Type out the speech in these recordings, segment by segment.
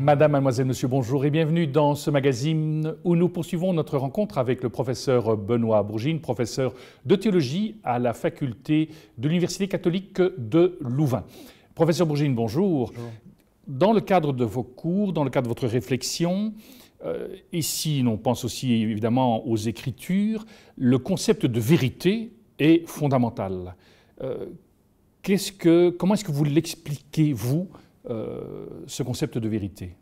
Madame, mademoiselle, monsieur, bonjour et bienvenue dans ce magazine où nous poursuivons notre rencontre avec le professeur Benoît Bourgine, professeur de théologie à la faculté de l'Université catholique de Louvain. Professeur Bourgine, bonjour. Bonjour. Dans le cadre de vos cours, dans le cadre de votre réflexion, ici on pense aussi évidemment aux Écritures, le concept de vérité est fondamental. Comment est-ce que vous l'expliquez, vous, ce concept de vérité?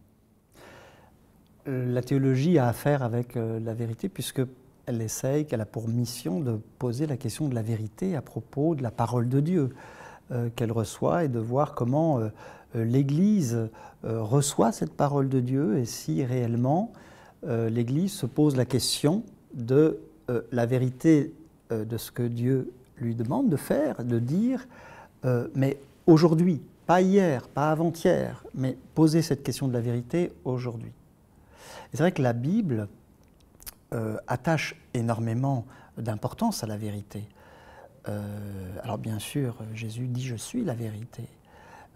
La théologie a affaire avec la vérité puisqu'elle essaye, qu'elle a pour mission de poser la question de la vérité à propos de la parole de Dieu qu'elle reçoit et de voir comment l'Église reçoit cette parole de Dieu et si réellement l'Église se pose la question de la vérité de ce que Dieu lui demande de faire, de dire, mais aujourd'hui, pas hier, pas avant-hier, mais poser cette question de la vérité aujourd'hui. Et c'est vrai que la Bible attache énormément d'importance à la vérité. Alors bien sûr, Jésus dit « je suis la vérité »,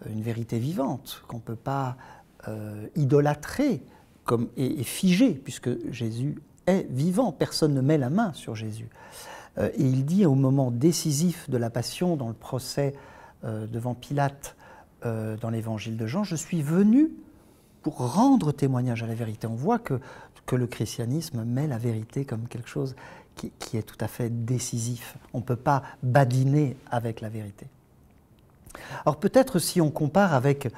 une vérité vivante qu'on ne peut pas idolâtrer et figer, puisque Jésus est vivant, personne ne met la main sur Jésus. Et il dit au moment décisif de la Passion, dans le procès devant Pilate, dans l'évangile de Jean, « je suis venu pour rendre témoignage à la vérité ». On voit que le christianisme met la vérité comme quelque chose qui est tout à fait décisif. On ne peut pas badiner avec la vérité. Alors peut-être si on compare avec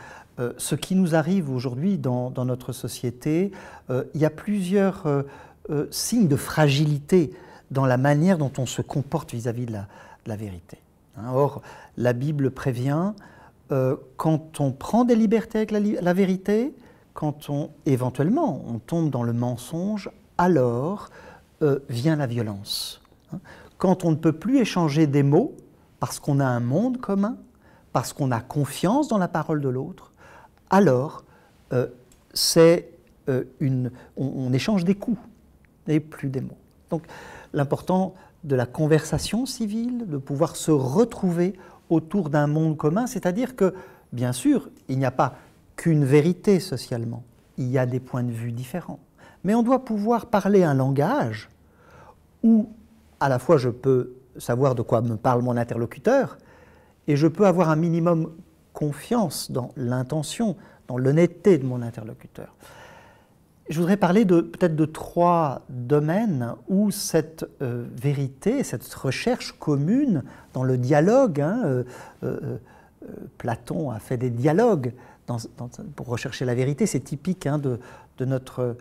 ce qui nous arrive aujourd'hui dans notre société, il y a plusieurs signes de fragilité dans la manière dont on se comporte vis-à-vis de la vérité. Or, la Bible prévient, quand on prend des libertés avec la vérité, quand éventuellement on tombe dans le mensonge, alors vient la violence. Quand on ne peut plus échanger des mots, parce qu'on a un monde commun, parce qu'on a confiance dans la parole de l'autre, alors on échange des coups et plus des mots. Donc l'important de la conversation civile, de pouvoir se retrouver autour d'un monde commun, c'est-à-dire que, bien sûr, il n'y a pas qu'une vérité socialement, il y a des points de vue différents. Mais on doit pouvoir parler un langage où, à la fois, je peux savoir de quoi me parle mon interlocuteur, et je peux avoir un minimum confiance dans l'intention, dans l'honnêteté de mon interlocuteur. Je voudrais parler peut-être de 3 domaines où cette vérité, cette recherche commune dans le dialogue, Platon a fait des dialogues pour rechercher la vérité, c'est typique de notre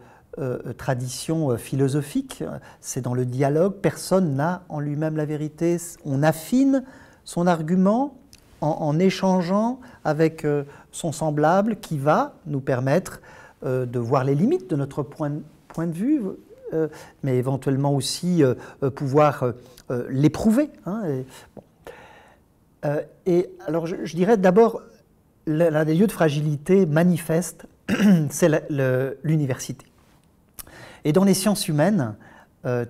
tradition philosophique, c'est dans le dialogue, personne n'a en lui-même la vérité, on affine son argument en échangeant avec son semblable qui va nous permettre de voir les limites de notre point de vue, mais éventuellement aussi pouvoir l'éprouver. Et alors je dirais d'abord, l'un des lieux de fragilité manifeste, c'est l'université. Et dans les sciences humaines,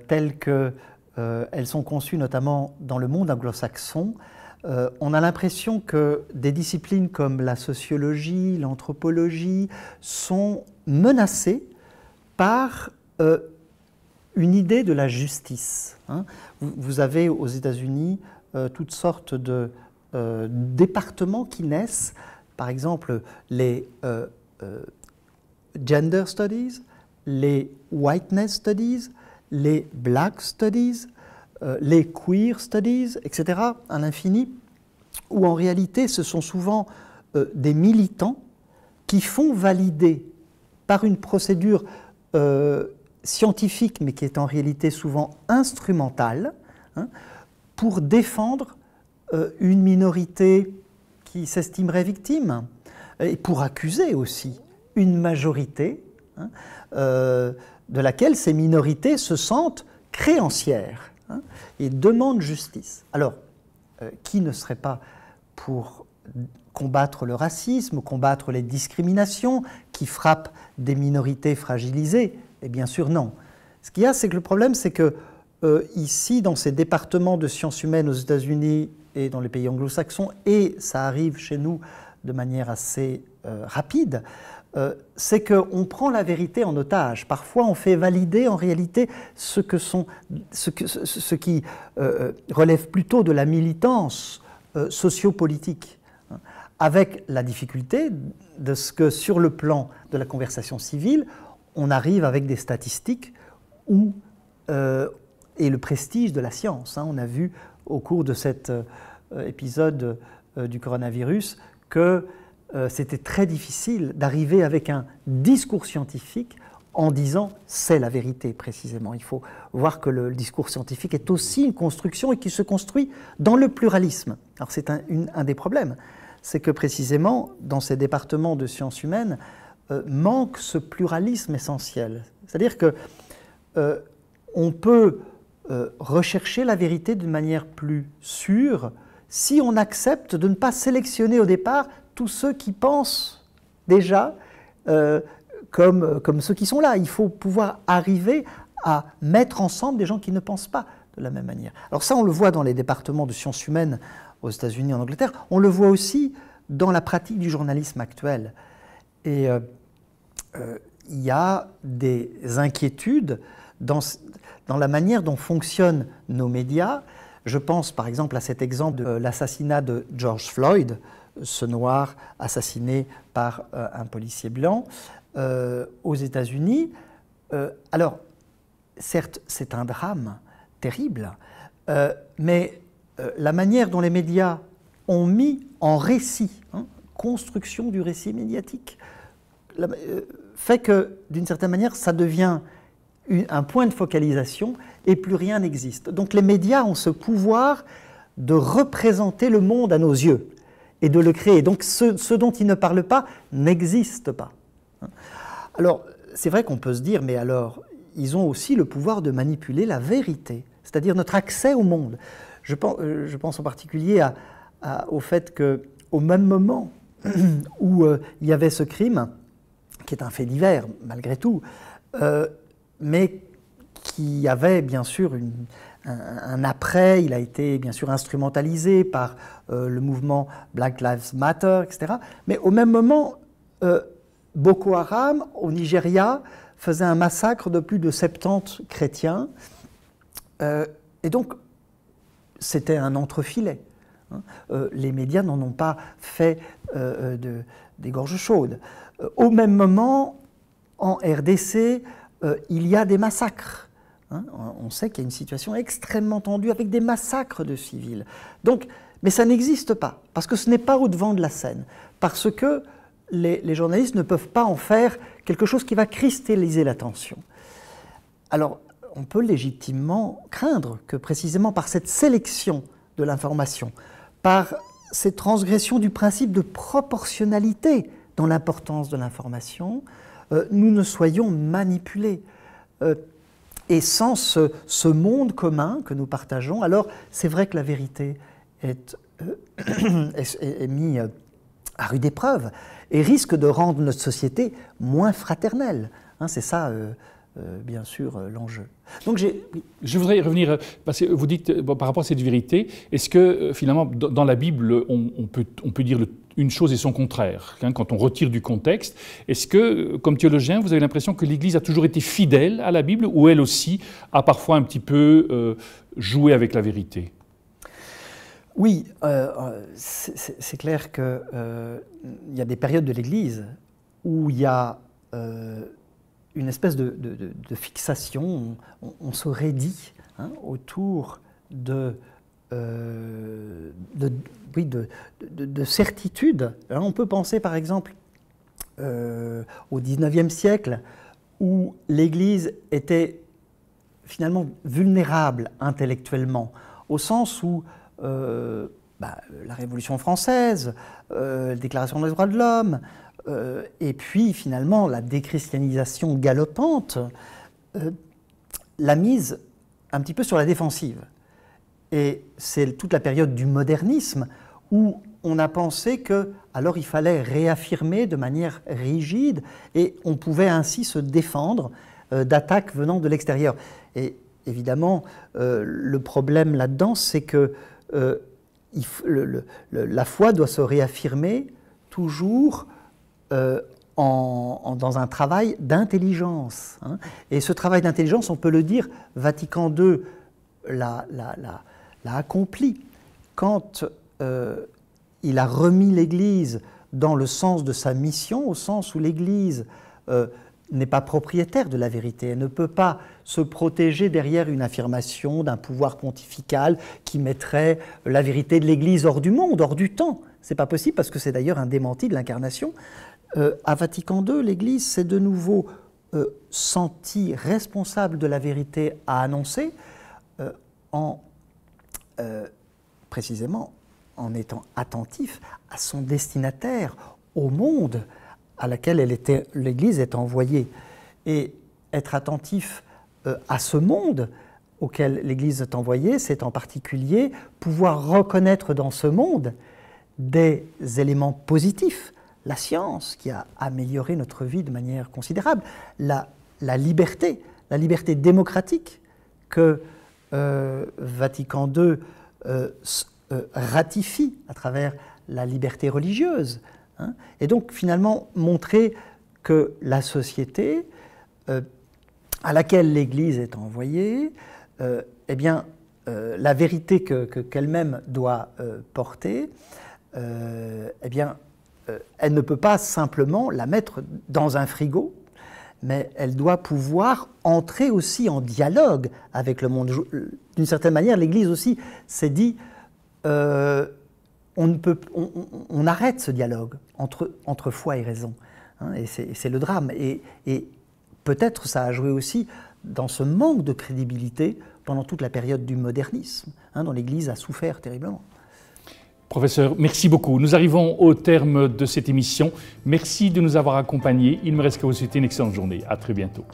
telles qu'elles sont conçues notamment dans le monde anglo-saxon, on a l'impression que des disciplines comme la sociologie, l'anthropologie sont menacées par une idée de la justice. Vous avez aux États-Unis toutes sortes de départements qui naissent, par exemple les gender studies, les whiteness studies, les black studies, les queer studies, etc., à l'infini, où en réalité ce sont souvent des militants qui font valider par une procédure scientifique, mais qui est en réalité souvent instrumentale, pour défendre une minorité qui s'estimerait victime, et pour accuser aussi une majorité de laquelle ces minorités se sentent créancières et demandent justice. Alors, qui ne serait pas pour combattre le racisme, combattre les discriminations qui frappent des minorités fragilisées? Et bien sûr, non. Ce qu'il y a, c'est que le problème, c'est que ici, dans ces départements de sciences humaines aux États-Unis et dans les pays anglo-saxons, et ça arrive chez nous de manière assez rapide, c'est qu'on prend la vérité en otage. Parfois, on fait valider en réalité ce qui relève plutôt de la militance sociopolitique, hein, avec la difficulté de ce que, sur le plan de la conversation civile, on arrive avec des statistiques et le prestige de la science. Hein. On a vu au cours de cet épisode du coronavirus que c'était très difficile d'arriver avec un discours scientifique en disant « c'est la vérité » précisément. Il faut voir que le discours scientifique est aussi une construction et qui se construit dans le pluralisme. Alors c'est un des problèmes, c'est que précisément dans ces départements de sciences humaines manque ce pluralisme essentiel. C'est-à-dire que on peut rechercher la vérité d'une manière plus sûre si on accepte de ne pas sélectionner au départ tous ceux qui pensent déjà comme ceux qui sont là. Il faut pouvoir arriver à mettre ensemble des gens qui ne pensent pas de la même manière. Alors ça, on le voit dans les départements de sciences humaines aux États-Unis, en Angleterre. On le voit aussi dans la pratique du journalisme actuel. Et il y a des inquiétudes dans la manière dont fonctionnent nos médias. Je pense par exemple à cet exemple de l'assassinat de George Floyd, ce noir assassiné par un policier blanc aux États-Unis. Alors, certes, c'est un drame terrible, mais la manière dont les médias ont mis en récit, hein, construction du récit médiatique, fait que, d'une certaine manière, ça devient un point de focalisation et plus rien n'existe. Donc les médias ont ce pouvoir de représenter le monde à nos yeux et de le créer. Donc ce dont ils ne parlent pas n'existe pas. Alors, c'est vrai qu'on peut se dire, mais alors, ils ont aussi le pouvoir de manipuler la vérité, c'est-à-dire notre accès au monde. Je pense en particulier au fait qu'au même moment où il y avait ce crime, qui est un fait divers, malgré tout, mais qui avait bien sûr un après, il a été bien sûr instrumentalisé par le mouvement Black Lives Matter, etc. Mais au même moment, Boko Haram, au Nigeria, faisait un massacre de plus de 70 chrétiens. Et donc, c'était un entrefilet. Hein. Les médias n'en ont pas fait des gorges chaudes. Au même moment, en RDC, il y a des massacres. Hein. On sait qu'il y a une situation extrêmement tendue avec des massacres de civils. Donc, mais ça n'existe pas, parce que ce n'est pas au devant de la scène, parce que les journalistes ne peuvent pas en faire quelque chose qui va cristalliser l'attention. Alors, on peut légitimement craindre que précisément par cette sélection de l'information, par cette transgression du principe de proportionnalité dans l'importance de l'information, nous ne soyons manipulés. Et sans ce monde commun que nous partageons, alors c'est vrai que la vérité est mise à rude épreuve et risque de rendre notre société moins fraternelle. Hein, c'est ça, bien sûr, l'enjeu. Donc je voudrais revenir, parce que vous dites, par rapport à cette vérité, est-ce que finalement, dans la Bible, on peut dire une chose et son contraire, hein, quand on retire du contexte? Est-ce que, comme théologien, vous avez l'impression que l'Église a toujours été fidèle à la Bible, ou elle aussi a parfois un petit peu joué avec la vérité? Oui, c'est clair qu'il y a des périodes de l'Église où il y a une espèce de fixation, on se raidit, hein, autour de certitudes. Alors on peut penser par exemple au XIXe siècle où l'Église était finalement vulnérable intellectuellement, au sens où la Révolution française, la Déclaration des droits de l'homme, et puis finalement la déchristianisation galopante l'a mise un petit peu sur la défensive. Et c'est toute la période du modernisme où on a pensé que alors il fallait réaffirmer de manière rigide et on pouvait ainsi se défendre d'attaques venant de l'extérieur. Et évidemment, le problème là-dedans, c'est que la foi doit se réaffirmer toujours dans un travail d'intelligence. Hein. Et ce travail d'intelligence, on peut le dire, Vatican II l'a accompli quand il a remis l'Église dans le sens de sa mission, au sens où l'Église n'est pas propriétaire de la vérité. Elle ne peut pas se protéger derrière une affirmation d'un pouvoir pontifical qui mettrait la vérité de l'Église hors du monde, hors du temps. Ce n'est pas possible parce que c'est d'ailleurs un démenti de l'incarnation. À Vatican II, l'Église s'est de nouveau sentie responsable de la vérité à annoncer précisément en étant attentif à son destinataire, au monde à laquelle l'Église est envoyée. Et être attentif à ce monde auquel l'Église est envoyée, c'est en particulier pouvoir reconnaître dans ce monde des éléments positifs. La science qui a amélioré notre vie de manière considérable, la liberté démocratique que Vatican II ratifie à travers la liberté religieuse. Hein, et donc finalement montrer que la société à laquelle l'Église est envoyée, eh bien, la vérité qu'elle-même doit porter, eh bien, elle ne peut pas simplement la mettre dans un frigo, mais elle doit pouvoir entrer aussi en dialogue avec le monde. D'une certaine manière, l'Église aussi s'est dit on arrête ce dialogue entre foi et raison. Hein, et c'est le drame. Et peut-être ça a joué aussi dans ce manque de crédibilité pendant toute la période du modernisme, hein, dont l'Église a souffert terriblement. Professeur, merci beaucoup. Nous arrivons au terme de cette émission. Merci de nous avoir accompagnés. Il me reste qu'à vous souhaiter une excellente journée. À très bientôt.